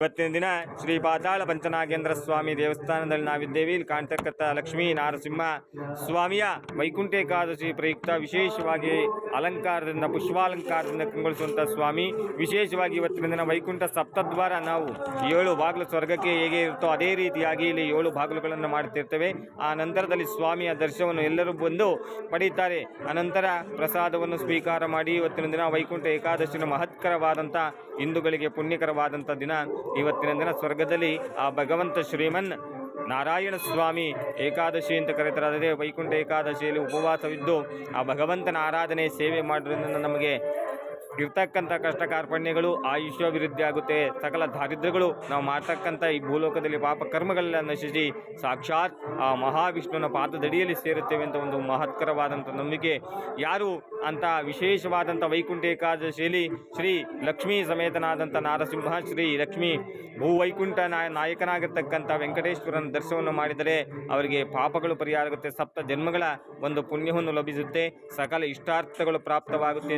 ಇವತ್ತಿನ ದಿನ ಶ್ರೀ ಪಾತಾಳ ಪಂಚನಾಗೇಂದ್ರ ಸ್ವಾಮಿ ದೇವಸ್ಥಾನದಲ್ಲಿ ನಾವಿದ್ದೇವೆ. ಇಲ್ಲಿ ಕಾಣ್ತಕ್ಕಂಥ ಲಕ್ಷ್ಮೀ ನಾರಸಿಂಹ ಸ್ವಾಮಿಯ ವೈಕುಂಠ ಏಕಾದಶಿ ಪ್ರಯುಕ್ತ ವಿಶೇಷವಾಗಿ ಅಲಂಕಾರದಿಂದ ಪುಷ್ಪಾಲಂಕಾರದಿಂದ ಕಂಗೊಳಿಸುವಂಥ ಸ್ವಾಮಿ. ವಿಶೇಷವಾಗಿ ಇವತ್ತಿನ ದಿನ ವೈಕುಂಠ ಸಪ್ತದ್ವಾರ, ನಾವು 7 ಬಾಗಿಲು ಸ್ವರ್ಗಕ್ಕೆ ಹೇಗೆ ಇರುತ್ತೋ ಅದೇ ರೀತಿಯಾಗಿ ಇಲ್ಲಿ 7 ಬಾಗಿಲುಗಳನ್ನು ಮಾಡುತ್ತಿರ್ತೇವೆ. ಆ ನಂತರದಲ್ಲಿ ಸ್ವಾಮಿಯ ದರ್ಶನವನ್ನು ಎಲ್ಲರೂ ಬಂದು ಪಡೆಯುತ್ತಾರೆ. ಅನಂತರ ಪ್ರಸಾದವನ್ನು ಸ್ವೀಕಾರ ಮಾಡಿ ಇವತ್ತಿನ ದಿನ ವೈಕುಂಠ ಏಕಾದಶಿನ ಮಹತ್ಕರವಾದಂಥ, ಹಿಂದೂಗಳಿಗೆ ಪುಣ್ಯಕರವಾದಂಥ ದಿನ. ಇವತ್ತಿನ ದಿನ ಸ್ವರ್ಗದಲ್ಲಿ ಆ ಭಗವಂತ ಶ್ರೀಮನ್ ನಾರಾಯಣ ಸ್ವಾಮಿ ಏಕಾದಶಿ ಅಂತ ಕರೆತರಾದರೆ ವೈಕುಂಠ ಏಕಾದಶಿಯಲ್ಲಿ ಉಪವಾಸವಿದ್ದು ಆ ಭಗವಂತನ ಆರಾಧನೆ ಸೇವೆ ಮಾಡೋದ್ರಿಂದ ನಮಗೆ ಇರ್ತಕ್ಕಂಥ ಕಷ್ಟ ಕಾರ್ಪಣ್ಯಗಳು ಆಯುಷ್ಯಾಭಿವೃದ್ಧಿ ಆಗುತ್ತೆ. ಸಕಲ ದಾರಿದ್ರ್ಯಗಳು ನಾವು ಮಾಡ್ತಕ್ಕಂಥ ಈ ಭೂಲೋಕದಲ್ಲಿ ಪಾಪ ಕರ್ಮಗಳೆಲ್ಲ ನಶಿಸಿ ಸಾಕ್ಷಾತ್ ಆ ಮಹಾವಿಷ್ಣುವಿನ ಪಾದದಡಿಯಲ್ಲಿ ಸೇರುತ್ತೇವೆ ಅಂತ ಒಂದು ಮಹತ್ಕರವಾದಂಥ ನಂಬಿಕೆ. ಯಾರು ಅಂತ ವಿಶೇಷವಾದಂಥ ವೈಕುಂಠ ಏಕಾದಶಿಯಲ್ಲಿ ಶ್ರೀ ಲಕ್ಷ್ಮೀ ಸಮೇತನಾದಂಥ ನಾರಸಿಂಹ, ಶ್ರೀ ಲಕ್ಷ್ಮೀ ಭೂವೈಕುಂಠ ನಾಯಕನಾಗಿರ್ತಕ್ಕಂಥ ವೆಂಕಟೇಶ್ವರನ ದರ್ಶನವನ್ನು ಮಾಡಿದರೆ ಅವರಿಗೆ ಪಾಪಗಳು ಪರಿಹಾರ ಆಗುತ್ತೆ, 7 ಜನ್ಮಗಳ ಒಂದು ಪುಣ್ಯವನ್ನು ಲಭಿಸುತ್ತೆ, ಸಕಲ ಇಷ್ಟಾರ್ಥಗಳು ಪ್ರಾಪ್ತವಾಗುತ್ತೆ.